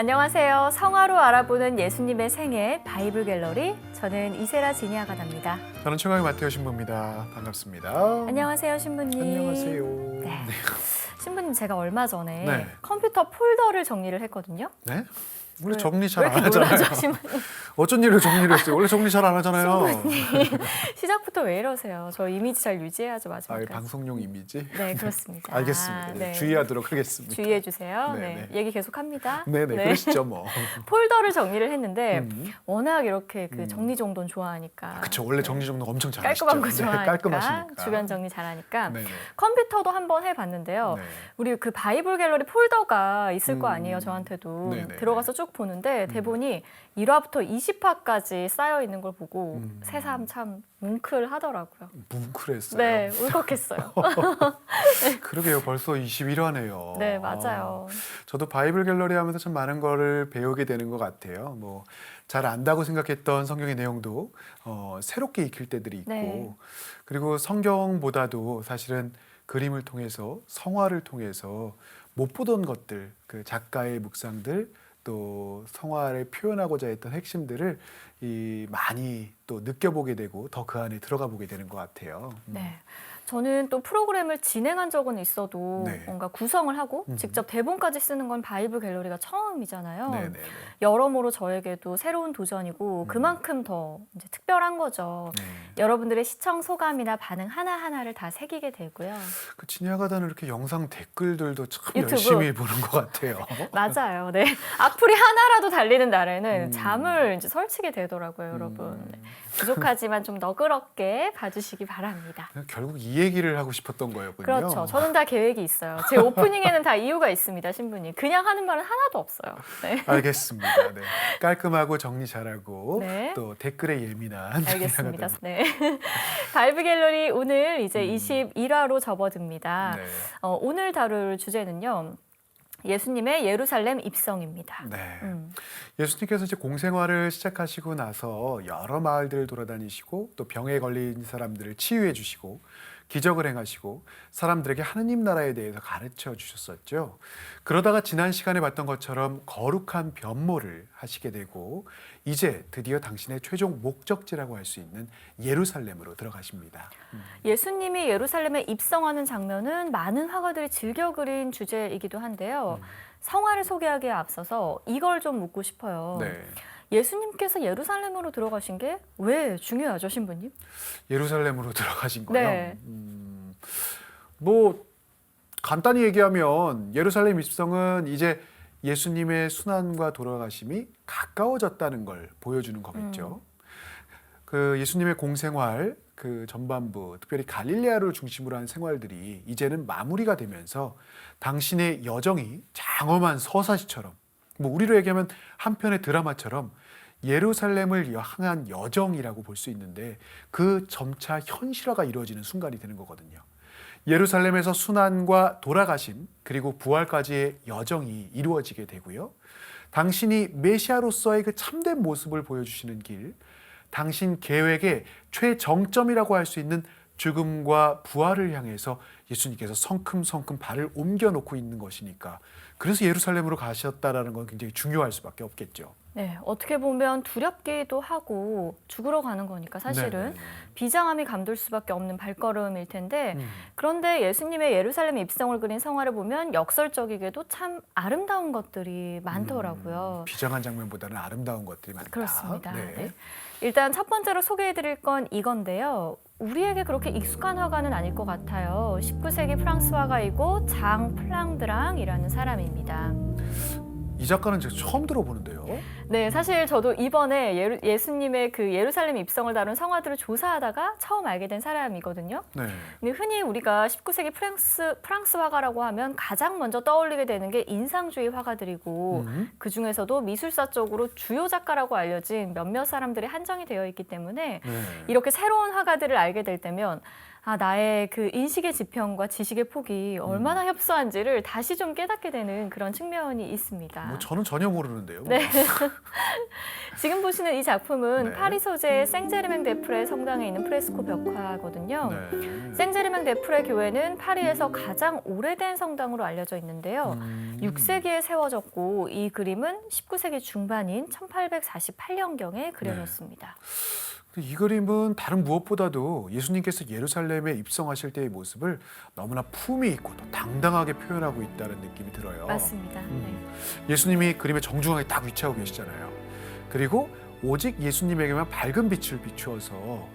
안녕하세요. 성화로 알아보는 예수님의 생애 바이블 갤러리. 저는 이세라 지니아가답니다. 저는 최강의 마테오 신부입니다. 반갑습니다. 안녕하세요, 신부님. 안녕하세요. 네. 신부님, 제가 얼마 전에 네. 컴퓨터 폴더를 정리를 했거든요. 네? 원래 왜- 정리 잘 왜 안 이렇게 하잖아요. 놀라죠, 신부님? 어쩐 일을 정리를 했어요? 원래 정리 잘 안 하잖아요. 시작부터 왜 이러세요? 저 이미지 잘 유지해야죠, 아, 마지막까지. 방송용 이미지? 네, 그렇습니다. 알겠습니다. 네. 주의하도록 하겠습니다. 주의해 주세요. 네, 네, 네. 얘기 계속합니다. 네네, 그러시죠 뭐. 폴더를 정리를 했는데 음. 워낙 이렇게 그 정리정돈 좋아하니까 그쵸, 원래 정리정돈 엄청 잘하시죠. 깔끔한 거 네, 좋아하니까 깔끔하시니까. 주변 정리 잘하니까 네네. 컴퓨터도 한번 해봤는데요. 네. 우리 그 바이블 갤러리 폴더가 있을 거 아니에요, 저한테도. 네네. 들어가서 쭉 보는데 대본이 1화부터 20화까지 쌓여 있는 걸 보고 새삼 참 뭉클하더라고요. 뭉클했어요. 네, 울컥했어요. 그러게요, 벌써 21화네요. 네, 맞아요. 저도 바이블 갤러리 하면서 참 많은 거를 배우게 되는 것 같아요. 뭐 잘 안다고 생각했던 성경의 내용도 새롭게 익힐 때들이 있고, 네. 그리고 성경보다도 사실은 그림을 통해서, 성화를 통해서 못 보던 것들, 그 작가의 묵상들, 또 성화를 표현하고자 했던 핵심들을 많이 또 느껴보게 되고 더 그 안에 들어가 보게 되는 것 같아요. 네. 저는 또 프로그램을 진행한 적은 있어도 네. 뭔가 구성을 하고 직접 대본까지 쓰는 건 바이블 갤러리가 처음이잖아요. 네네네. 여러모로 저에게도 새로운 도전이고 그만큼 더 이제 특별한 거죠. 네. 여러분들의 시청 소감이나 반응 하나하나를 다 새기게 되고요. 그 진야가다는 이렇게 영상 댓글들도 참 유튜브. 열심히 보는 것 같아요. 맞아요. 네. 악플이 하나라도 달리는 날에는 잠을 이제 설치게 되더라고요, 여러분. 네. 부족하지만 좀 너그럽게 봐주시기 바랍니다. 결국 이 얘기를 하고 싶었던 거였군요. 그렇죠. 저는 다 계획이 있어요. 제 오프닝에는 다 이유가 있습니다, 신부님. 그냥 하는 말은 하나도 없어요. 네. 알겠습니다. 네. 깔끔하고 정리 잘하고 네. 또 댓글에 예민한 알겠습니다. 진야가다. 네. 바이블 갤러리 오늘 이제 21화로 접어듭니다. 네. 오늘 다룰 주제는요. 예수님의 예루살렘 입성입니다. 네. 음. 예수님께서 이제 공생활을 시작하시고 나서 여러 마을들을 돌아다니시고 또 병에 걸린 사람들을 치유해 주시고 기적을 행하시고 사람들에게 하느님 나라에 대해서 가르쳐 주셨었죠. 그러다가 지난 시간에 봤던 것처럼 거룩한 변모를 하시게 되고 이제 드디어 당신의 최종 목적지라고 할 수 있는 예루살렘으로 들어가십니다. 예수님이 예루살렘에 입성하는 장면은 많은 화가들이 즐겨 그린 주제이기도 한데요. 성화를 소개하기에 앞서서 이걸 좀 묻고 싶어요. 네. 예수님께서 예루살렘으로 들어가신 게 왜 중요하죠, 신부님? 예루살렘으로 들어가신 거예요. 네. 뭐 간단히 얘기하면 예루살렘 입성은 이제 예수님의 순환과 돌아가심이 가까워졌다는 걸 보여주는 거겠죠. 그 예수님의 공생활 그 전반부, 특별히 갈릴레아를 중심으로 한 생활들이 이제는 마무리가 되면서 당신의 여정이 장엄한 서사시처럼, 뭐 우리로 얘기하면 한편의 드라마처럼 예루살렘을 향한 여정이라고 볼 수 있는데 그 점차 현실화가 이루어지는 순간이 되는 거거든요. 예루살렘에서 순환과 돌아가심 그리고 부활까지의 여정이 이루어지게 되고요. 당신이 메시아로서의 그 참된 모습을 보여주시는 길, 당신 계획의 최정점이라고 할 수 있는 죽음과 부활을 향해서 예수님께서 성큼성큼 발을 옮겨놓고 있는 것이니까 그래서 예루살렘으로 가셨다라는 건 굉장히 중요할 수밖에 없겠죠. 네, 어떻게 보면 두렵기도 하고 죽으러 가는 거니까 사실은 네. 비장함이 감돌 수밖에 없는 발걸음일 텐데 그런데 예수님의 예루살렘 입성을 그린 성화를 보면 역설적이게도 참 아름다운 것들이 많더라고요. 비장한 장면보다는 아름다운 것들이 많다. 그렇습니다. 네. 네. 일단 첫 번째로 소개해드릴 건 이건데요. 우리에게 그렇게 익숙한 화가는 아닐 것 같아요. 19세기 프랑스 화가이고 장 플랑드랑이라는 사람입니다. 이 작가는 제가 처음 들어보는데요. 네, 사실 저도 이번에 예수님의 그 예루살렘 입성을 다룬 성화들을 조사하다가 처음 알게 된 사람이거든요. 네. 근데 흔히 우리가 19세기 프랑스 화가라고 하면 가장 먼저 떠올리게 되는 게 인상주의 화가들이고 그 중에서도 미술사 쪽으로 주요 작가라고 알려진 몇몇 사람들이 한정이 되어 있기 때문에 네. 이렇게 새로운 화가들을 알게 될 때면 나의 그 인식의 지평과 지식의 폭이 얼마나 협소한지를 다시 좀 깨닫게 되는 그런 측면이 있습니다. 뭐 저는 전혀 모르는데요. 네. 지금 보시는 이 작품은 네. 파리 소재의 생제르맹-데-프레 성당에 있는 프레스코 벽화거든요. 네. 생제르맹-데-프레 교회는 파리에서 가장 오래된 성당으로 알려져 있는데요. 6세기에 세워졌고 이 그림은 19세기 중반인 1848년경에 그려졌습니다. 이 그림은 다른 무엇보다도 예수님께서 예루살렘에 입성하실 때의 모습을 너무나 품위 있고 또 당당하게 표현하고 있다는 느낌이 들어요. 맞습니다. 네. 예수님이 그림의 정중앙에 딱 위치하고 계시잖아요. 그리고 오직 예수님에게만 밝은 빛을 비추어서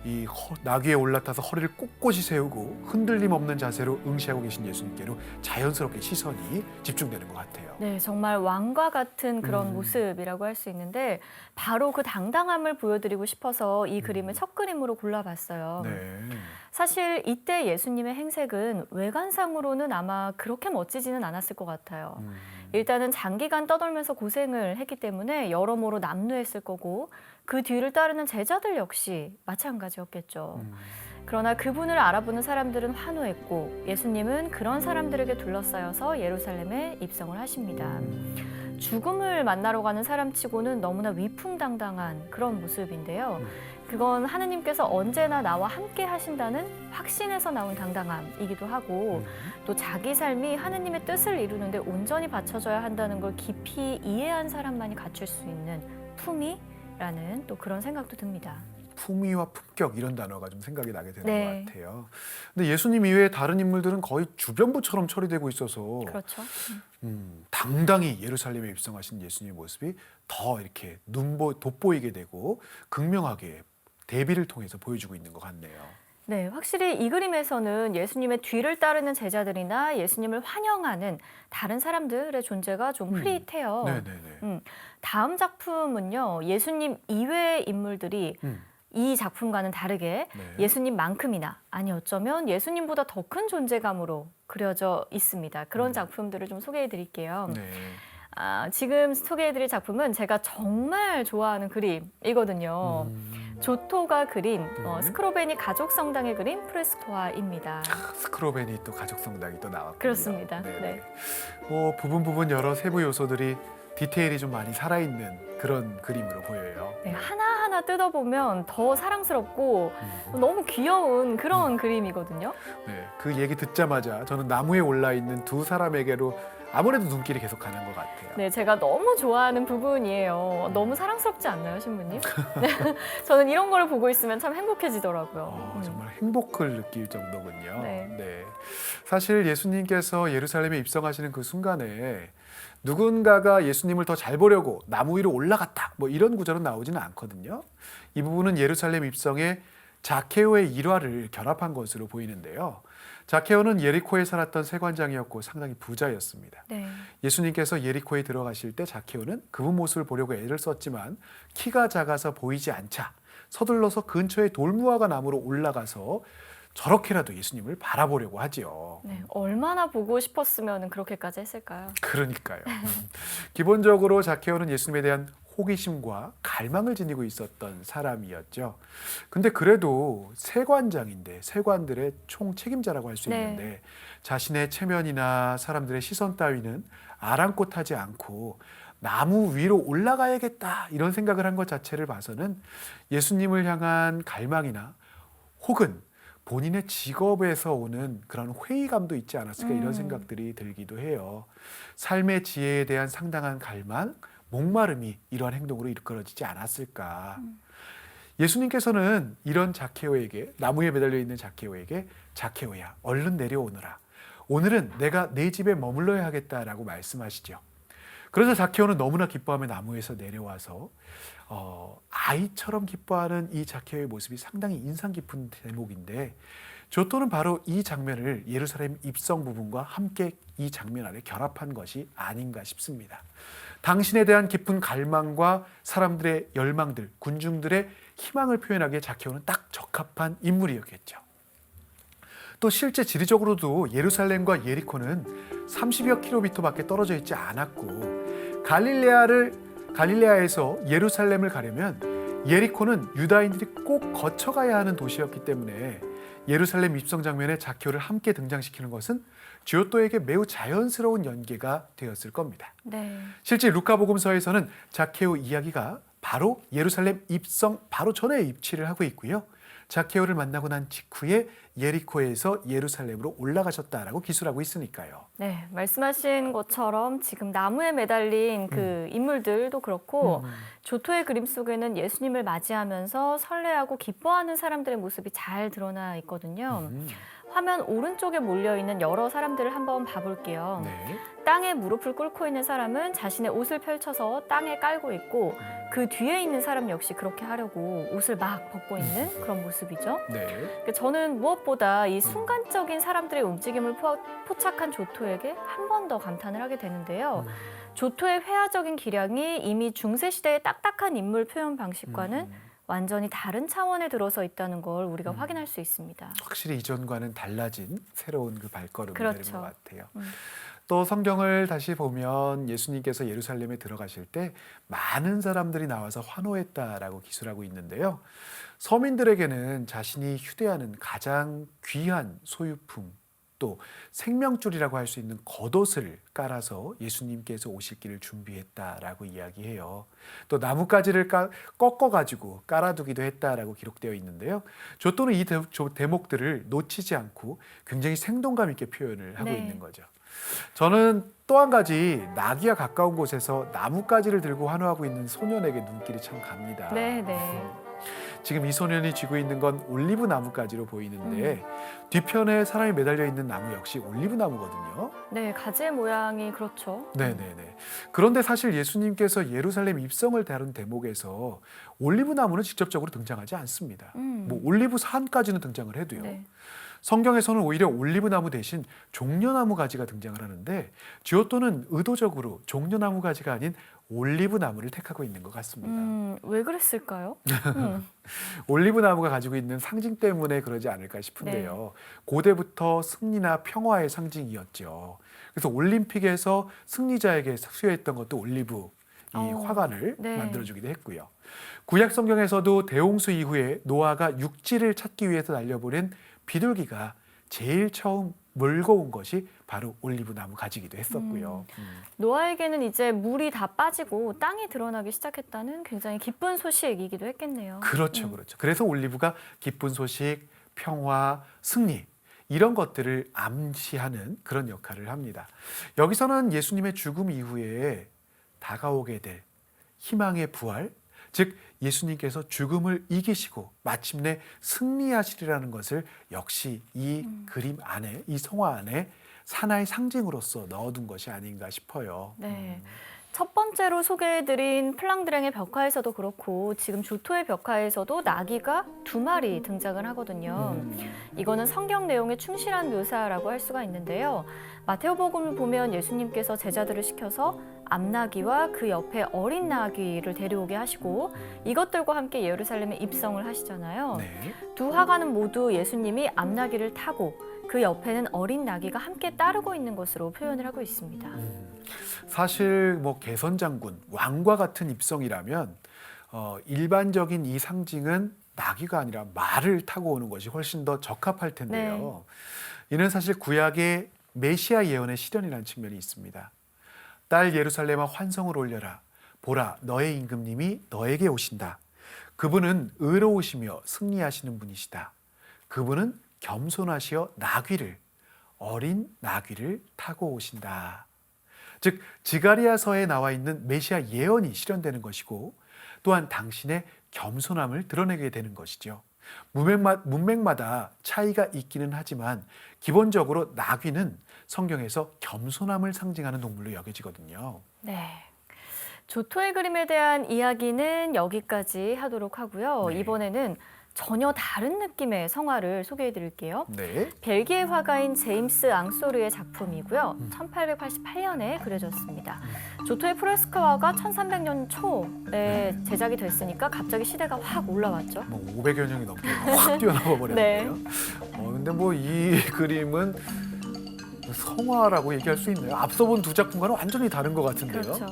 이 나귀에 올라타서 허리를 꼿꼿이 세우고 흔들림 없는 자세로 응시하고 계신 예수님께로 자연스럽게 시선이 집중되는 것 같아요. 네, 정말 왕과 같은 그런 모습이라고 할 수 있는데 바로 그 당당함을 보여드리고 싶어서 이 그림을 첫 그림으로 골라봤어요. 네. 사실 이때 예수님의 행색은 외관상으로는 아마 그렇게 멋지지는 않았을 것 같아요. 일단은 장기간 떠돌면서 고생을 했기 때문에 여러모로 남루했을 거고 그 뒤를 따르는 제자들 역시 마찬가지였겠죠. 그러나 그분을 알아보는 사람들은 환호했고 예수님은 그런 사람들에게 둘러싸여서 예루살렘에 입성을 하십니다. 죽음을 만나러 가는 사람치고는 너무나 위풍당당한 그런 모습인데요. 그건 하느님께서 언제나 나와 함께 하신다는 확신에서 나온 당당함이기도 하고 또 자기 삶이 하느님의 뜻을 이루는데 온전히 바쳐져야 한다는 걸 깊이 이해한 사람만이 갖출 수 있는 품위라는 또 그런 생각도 듭니다. 품위와 품격 이런 단어가 좀 생각이 나게 되는 네. 것 같아요. 근데 예수님 이외에 다른 인물들은 거의 주변부처럼 처리되고 있어서 그렇죠. 당당히 예루살렘에 입성하신 예수님의 모습이 더 이렇게 돋보이게 되고 극명하게 대비를 통해서 보여주고 있는 것 같네요. 네, 확실히 이 그림에서는 예수님의 뒤를 따르는 제자들이나 예수님을 환영하는 다른 사람들의 존재가 좀 흐릿해요. 네네네. 다음 작품은요, 예수님 이외의 인물들이 이 작품과는 다르게 네. 예수님만큼이나 아니 어쩌면 예수님보다 더 큰 존재감으로 그려져 있습니다. 그런 작품들을 좀 소개해 드릴게요. 네. 지금 소개해 드릴 작품은 제가 정말 좋아하는 그림이거든요. 조토가 그린 스크로베니 가족 성당의 그림 프레스코화입니다. 스크로벤이 또 가족 성당이 또 나왔군요. 그렇습니다. 네네. 네. 부분 여러 세부 요소들이 디테일이 좀 많이 살아있는 그런 그림으로 보여요. 네, 하나하나 뜯어보면 더 사랑스럽고 너무 귀여운 그런 그림이거든요. 네, 그 얘기 듣자마자 저는 나무에 올라 있는 두 사람에게로 아무래도 눈길이 계속 가는 것 같아요. 네, 제가 너무 좋아하는 부분이에요. 너무 사랑스럽지 않나요, 신부님? 네, 저는 이런 걸 보고 있으면 참 행복해지더라고요. 정말 행복을 느낄 정도군요. 네. 사실 예수님께서 예루살렘에 입성하시는 그 순간에 누군가가 예수님을 더 잘 보려고 나무 위로 올라갔다 뭐 이런 구절은 나오지는 않거든요. 이 부분은 예루살렘 입성에 자케오의 일화를 결합한 것으로 보이는데요. 자케오는 예리코에 살았던 세관장이었고 상당히 부자였습니다. 네. 예수님께서 예리코에 들어가실 때 자케오는 그분 모습을 보려고 애를 썼지만 키가 작아서 보이지 않자 서둘러서 근처에 돌무화과 나무로 올라가서 저렇게라도 예수님을 바라보려고 하지요. 네, 얼마나 보고 싶었으면 그렇게까지 했을까요? 그러니까요. 기본적으로 자케오는 예수님에 대한 호기심과 갈망을 지니고 있었던 사람이었죠. 근데 그래도 세관장인데 세관들의 총책임자라고 할 수 네. 있는데 자신의 체면이나 사람들의 시선 따위는 아랑곳하지 않고 나무 위로 올라가야겠다 이런 생각을 한 것 자체를 봐서는 예수님을 향한 갈망이나 혹은 본인의 직업에서 오는 그런 회의감도 있지 않았을까 이런 생각들이 들기도 해요. 삶의 지혜에 대한 상당한 갈망, 목마름이 이러한 행동으로 이끌어지지 않았을까. 예수님께서는 이런 자케오에게 나무에 매달려 있는 자케오에게 자케오야 얼른 내려오너라. 오늘은 내가 내 집에 머물러야 하겠다라고 말씀하시죠. 그래서 자케오는 너무나 기뻐하며 나무에서 내려와서 아이처럼 기뻐하는 이 자케오의 모습이 상당히 인상 깊은 대목인데 조토는 바로 이 장면을 예루살렘 입성 부분과 함께 이 장면 안에 결합한 것이 아닌가 싶습니다. 당신에 대한 깊은 갈망과 사람들의 열망들, 군중들의 희망을 표현하기에 자케오는 딱 적합한 인물이었겠죠. 또 실제 지리적으로도 예루살렘과 예리코는 30여 킬로미터밖에 떨어져 있지 않았고 갈릴레아에서 예루살렘을 가려면 예리코는 유다인들이 꼭 거쳐가야 하는 도시였기 때문에 예루살렘 입성 장면에 자케오를 함께 등장시키는 것은 지오토에게 매우 자연스러운 연계가 되었을 겁니다. 네. 실제 루카복음서에서는 자케오 이야기가 바로 예루살렘 입성 바로 전에 위치를 하고 있고요. 자케오를 만나고 난 직후에 예리코에서 예루살렘으로 올라가셨다라고 기술하고 있으니까요. 네, 말씀하신 것처럼 지금 나무에 매달린 그 인물들도 그렇고 조토의 그림 속에는 예수님을 맞이하면서 설레하고 기뻐하는 사람들의 모습이 잘 드러나 있거든요. 화면 오른쪽에 몰려있는 여러 사람들을 한번 봐볼게요. 네. 땅에 무릎을 꿇고 있는 사람은 자신의 옷을 펼쳐서 땅에 깔고 있고 그 뒤에 있는 사람 역시 그렇게 하려고 옷을 막 벗고 있는 그런 모습이죠. 네. 저는 무엇보다 이 순간적인 사람들의 움직임을 포착한 조토에게 한 번 더 감탄을 하게 되는데요. 조토의 회화적인 기량이 이미 중세시대의 딱딱한 인물 표현 방식과는 완전히 다른 차원에 들어서 있다는 걸 우리가 확인할 수 있습니다. 확실히 이전과는 달라진 새로운 그 발걸음이 그렇죠. 되는 것 같아요. 또 성경을 다시 보면 예수님께서 예루살렘에 들어가실 때 많은 사람들이 나와서 환호했다라고 기술하고 있는데요. 서민들에게는 자신이 휴대하는 가장 귀한 소유품 또 생명줄이라고 할 수 있는 겉옷을 깔아서 예수님께서 오실 길을 준비했다라고 이야기해요. 또 나뭇가지를 꺾어가지고 깔아두기도 했다라고 기록되어 있는데요. 조또는 이 대목들을 놓치지 않고 굉장히 생동감 있게 표현을 하고 네. 있는 거죠. 저는 또 한 가지 나귀와 가까운 곳에서 나뭇가지를 들고 환호하고 있는 소년에게 눈길이 참 갑니다. 네, 네. 지금 이 소년이 쥐고 있는 건 올리브 나뭇가지로 보이는데 뒤편에 사람이 매달려 있는 나무 역시 올리브 나무거든요. 네, 가지의 모양이 그렇죠. 네네네. 그런데 사실 예수님께서 예루살렘 입성을 다룬 대목에서 올리브 나무는 직접적으로 등장하지 않습니다. 뭐 올리브 산까지는 등장을 해도요. 네. 성경에서는 오히려 올리브 나무 대신 종려나무 가지가 등장을 하는데 지오토는 의도적으로 종려나무 가지가 아닌 올리브 나무를 택하고 있는 것 같습니다. 왜 그랬을까요? 올리브 나무가 가지고 있는 상징 때문에 그러지 않을까 싶은데요. 고대부터 승리나 평화의 상징이었죠. 그래서 올림픽에서 승리자에게 수여했던 것도 올리브 이 화관을 네. 만들어주기도 했고요. 구약 성경에서도 대홍수 이후에 노아가 육지를 찾기 위해서 날려보낸 비둘기가 제일 처음 몰고 온 것이 바로 올리브 나무 가지기도 했었고요. 노아에게는 이제 물이 다 빠지고 땅이 드러나기 시작했다는 굉장히 기쁜 소식이기도 했겠네요. 그렇죠, 그렇죠. 그래서 올리브가 기쁜 소식, 평화, 승리 이런 것들을 암시하는 그런 역할을 합니다. 여기서는 예수님의 죽음 이후에 다가오게 될 희망의 부활, 즉 예수님께서 죽음을 이기시고 마침내 승리하시리라는 것을 역시 이 그림 안에, 이 성화 안에 하나의 상징으로서 넣어둔 것이 아닌가 싶어요. 네. 첫 번째로 소개해드린 플랑드랭의 벽화에서도 그렇고 지금 조토의 벽화에서도 나귀가 2마리 등장을 하거든요. 이거는 성경 내용에 충실한 묘사라고 할 수가 있는데요. 마테오복음을 보면 예수님께서 제자들을 시켜서 암나귀와 그 옆에 어린 나귀를 데려오게 하시고 이것들과 함께 예루살렘에 입성을 하시잖아요. 네. 두 화가는 모두 예수님이 암나귀를 타고 그 옆에는 어린 나귀가 함께 따르고 있는 것으로 표현을 하고 있습니다. 사실 뭐 개선장군, 왕과 같은 입성이라면 일반적인 이 상징은 나귀가 아니라 말을 타고 오는 것이 훨씬 더 적합할 텐데요. 이는 사실 구약의 메시아 예언의 실현이라는 측면이 있습니다. 딸 예루살렘아 환성을 올려라. 보라 너의 임금님이 너에게 오신다. 그분은 의로우시며 승리하시는 분이시다. 그분은 겸손하시어 나귀를 어린 나귀를 타고 오신다. 즉 지가리아서에 나와 있는 메시아 예언이 실현되는 것이고 또한 당신의 겸손함을 드러내게 되는 것이죠. 문맥마다 차이가 있기는 하지만 기본적으로 나귀는 성경에서 겸손함을 상징하는 동물로 여겨지거든요. 네. 조토의 그림에 대한 이야기는 여기까지 하도록 하고요. 네. 이번에는 전혀 다른 느낌의 성화를 소개해 드릴게요. 네. 벨기에 화가인 제임스 앙소르의 작품이고요. 1888년에 그려졌습니다. 조토의 프레스코화가 1300년 초에 제작이 됐으니까 갑자기 시대가 확 올라왔죠. 뭐 500여 년이 넘게 확 뛰어넘어 버렸는데요. 근데 뭐 이 그림은 성화라고 얘기할 수 있네요. 앞서 본 두 작품과는 완전히 다른 것 같은데요. 그렇죠.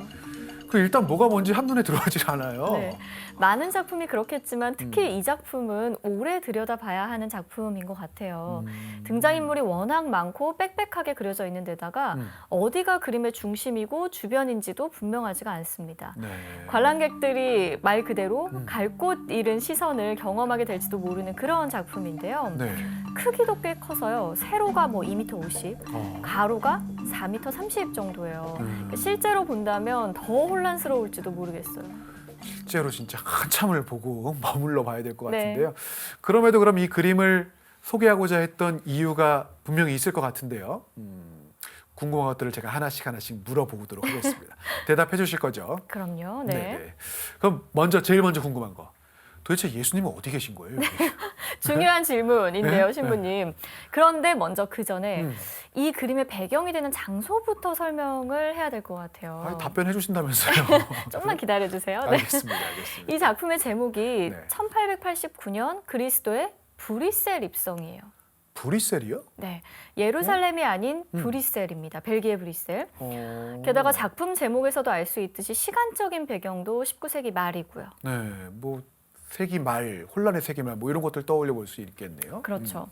그 일단 뭐가 뭔지 한눈에 들어오질 않아요. 네. 많은 작품이 그렇겠지만 특히 이 작품은 오래 들여다봐야 하는 작품인 것 같아요. 등장인물이 워낙 많고 빽빽하게 그려져 있는 데다가 어디가 그림의 중심이고 주변인지도 분명하지가 않습니다. 네. 관람객들이 말 그대로 갈 곳 잃은 시선을 경험하게 될지도 모르는 그런 작품인데요. 네. 크기도 꽤 커서요. 세로가 뭐 2m 50, 어. 가로가 4m 30 정도예요. 음. 실제로 본다면 더 혼란스러울지도 모르겠어요. 실제로 진짜 한참을 보고 머물러 봐야 될 것 네. 같은데요. 그럼에도 그럼 이 그림을 소개하고자 했던 이유가 분명히 있을 것 같은데요. 궁금한 것들을 제가 하나씩 물어보도록 하겠습니다. 대답해 주실 거죠? 그럼요. 네. 네네. 그럼 제일 먼저 궁금한 거. 도대체 예수님은 어디 계신 거예요? 여기? 중요한 질문인데요, 네? 신부님. 그런데 먼저 그 전에 음. 이 그림의 배경이 되는 장소부터 설명을 해야 될 것 같아요. 아니, 답변해 주신다면서요. 조금만 기다려주세요. 네. 알겠습니다. 알겠습니다. 이 작품의 제목이 네. 1889년 그리스도의 브뤼셀 입성이에요. 브뤼셀이요? 네, 예루살렘이 아닌 음. 브뤼셀입니다. 벨기에 브뤼셀. 어... 게다가 작품 제목에서도 알 수 있듯이 시간적인 배경도 19세기 말이고요. 네, 뭐 세기 말, 혼란의 세기 말, 뭐 이런 것들 떠올려 볼 수 있겠네요. 그렇죠.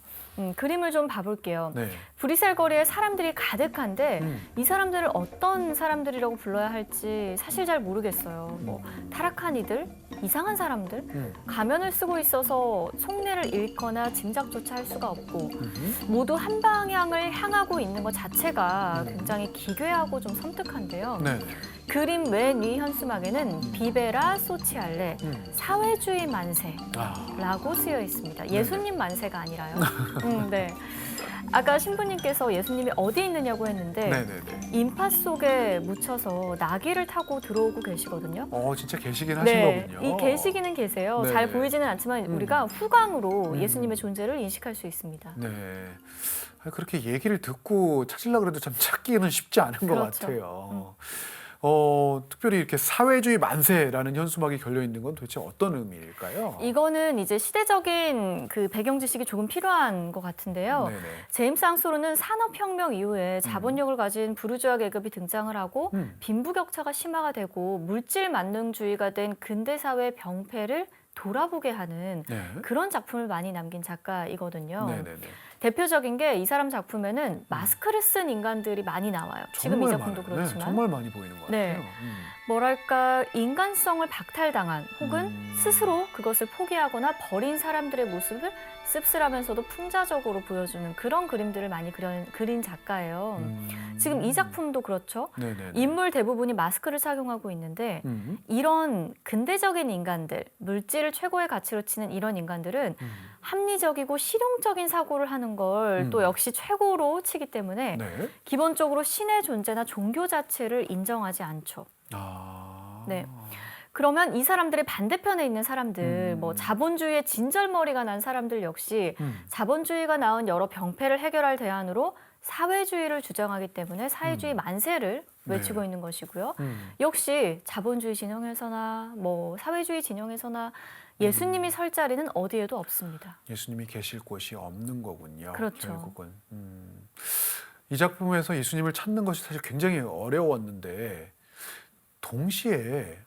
그림을 좀 봐볼게요. 네. 브뤼셀 거리에 사람들이 가득한데 음. 이 사람들을 어떤 사람들이라고 불러야 할지 사실 잘 모르겠어요. 뭐 타락한 이들, 이상한 사람들, 가면을 쓰고 있어서 속내를 읽거나 짐작조차 할 수가 없고 모두 한 방향을 향하고 있는 것 자체가 굉장히 기괴하고 좀 섬뜩한데요. 네. 그림 맨 위 현수막에는 비베라 소치알레 사회주의 만세라고 아, 쓰여 있습니다. 예수님 만세가 아니라요. 네. 아까 신부님께서 예수님이 어디 있느냐고 했는데 네네네. 인파 속에 묻혀서 나귀를 타고 들어오고 계시거든요. 진짜 계시긴 하신 네, 거군요. 이 계시기는 계세요. 네네. 잘 보이지는 않지만 우리가 후광으로 예수님의 존재를 인식할 수 있습니다. 네. 그렇게 얘기를 듣고 찾으려고 해도 참 찾기는 쉽지 않은 것 그렇죠. 같아요. 특별히 이렇게 사회주의 만세라는 현수막이 걸려 있는 건 도대체 어떤 의미일까요? 이거는 이제 시대적인 그 배경 지식이 조금 필요한 것 같은데요. 네네. 제임스 앙소로는 산업혁명 이후에 자본력을 가진 부르주아 계급이 등장을 하고 빈부격차가 심화가 되고 물질 만능주의가 된 근대사회 병폐를 돌아보게 하는 네. 그런 작품을 많이 남긴 작가이거든요. 네네네. 대표적인 게 이 사람 작품에는 마스크를 쓴 인간들이 많이 나와요. 지금 이 작품도 많아요. 그렇지만. 네, 정말 많이 보이는 것 네. 같아요. 뭐랄까 인간성을 박탈당한 혹은 스스로 그것을 포기하거나 버린 사람들의 모습을 씁쓸하면서도 풍자적으로 보여주는 그런 그림들을 많이 그린 작가예요. 지금 이 작품도 그렇죠. 네네네. 인물 대부분이 마스크를 착용하고 있는데 이런 근대적인 인간들, 물질을 최고의 가치로 치는 이런 인간들은 합리적이고 실용적인 사고를 하는 걸 또 역시 최고로 치기 때문에 네. 기본적으로 신의 존재나 종교 자체를 인정하지 않죠. 아. 네. 그러면 이 사람들의 반대편에 있는 사람들, 뭐 자본주의의 진절머리가 난 사람들 역시 자본주의가 낳은 여러 병폐를 해결할 대안으로 사회주의를 주장하기 때문에 사회주의 만세를 외치고 있는 것이고요. 역시 자본주의 진영에서나 뭐 사회주의 진영에서나 예수님이 설 자리는 어디에도 없습니다. 예수님이 계실 곳이 없는 거군요. 그렇죠. 결국은. 이 작품에서 예수님을 찾는 것이 사실 굉장히 어려웠는데 동시에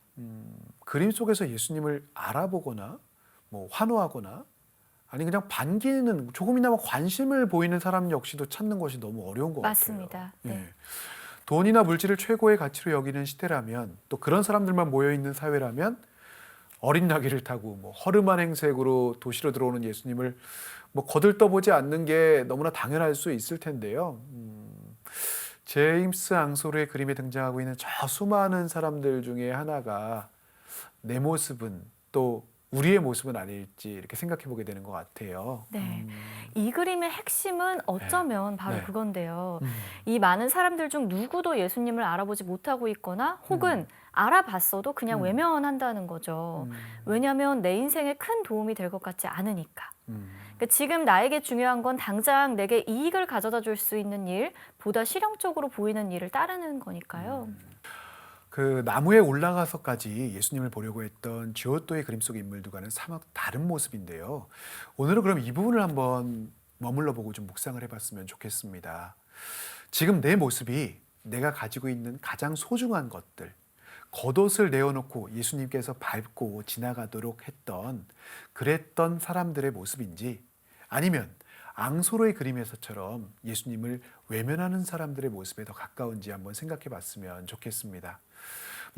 그림 속에서 예수님을 알아보거나 뭐 환호하거나 아니 그냥 반기는 조금이나마 관심을 보이는 사람 역시도 찾는 것이 너무 어려운 것 맞습니다. 같아요. 네. 예. 돈이나 물질을 최고의 가치로 여기는 시대라면 또 그런 사람들만 모여 있는 사회라면 어린 나귀를 타고 뭐 허름한 행색으로 도시로 들어오는 예수님을 뭐 거들떠보지 않는 게 너무나 당연할 수 있을 텐데요. 제임스 앙소르의 그림에 등장하고 있는 저 수많은 사람들 중에 하나가 내 모습은 또 우리의 모습은 아닐지 이렇게 생각해 보게 되는 것 같아요. 네. 이 그림의 핵심은 어쩌면 바로 네. 그건데요. 이 많은 사람들 중 누구도 예수님을 알아보지 못하고 있거나 혹은 알아봤어도 그냥 외면한다는 거죠. 왜냐하면 내 인생에 큰 도움이 될 것 같지 않으니까. 그러니까 지금 나에게 중요한 건 당장 내게 이익을 가져다 줄 수 있는 일, 보다 실용적으로 보이는 일을 따르는 거니까요. 그 나무에 올라가서까지 예수님을 보려고 했던 지오토의 그림 속 인물들과는 사뭇 다른 모습인데요. 오늘은 그럼 이 부분을 한번 머물러 보고 좀 묵상을 해봤으면 좋겠습니다. 지금 내 모습이 내가 가지고 있는 가장 소중한 것들, 겉옷을 내어놓고 예수님께서 밟고 지나가도록 그랬던 사람들의 모습인지, 아니면 앙소로의 그림에서처럼 예수님을 외면하는 사람들의 모습에 더 가까운지 한번 생각해 봤으면 좋겠습니다.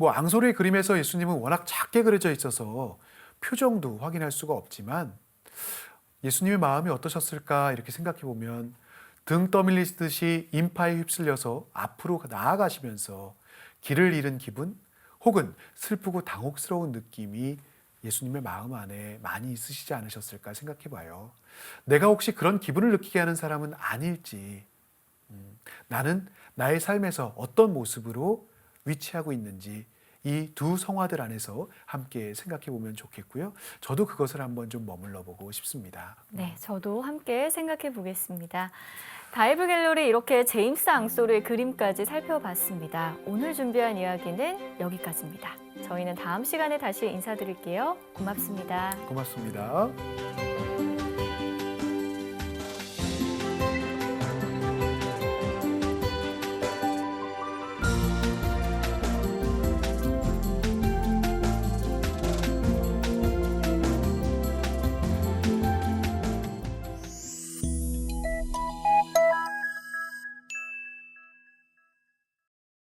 앙소로의 그림에서 예수님은 워낙 작게 그려져 있어서 표정도 확인할 수가 없지만 예수님의 마음이 어떠셨을까 이렇게 생각해 보면 등 떠밀리듯이 인파에 휩쓸려서 앞으로 나아가시면서 길을 잃은 기분 혹은 슬프고 당혹스러운 느낌이 예수님의 마음 안에 많이 있으시지 않으셨을까 생각해 봐요. 내가 혹시 그런 기분을 느끼게 하는 사람은 아닐지, 나는 나의 삶에서 어떤 모습으로 위치하고 있는지 이 두 성화들 안에서 함께 생각해 보면 좋겠고요. 저도 그것을 한번 좀 머물러 보고 싶습니다. 네, 저도 함께 생각해 보겠습니다. 바이블 갤러리 이렇게 제임스 앙소르의 그림까지 살펴봤습니다. 오늘 준비한 이야기는 여기까지입니다. 저희는 다음 시간에 다시 인사드릴게요. 고맙습니다. 고맙습니다.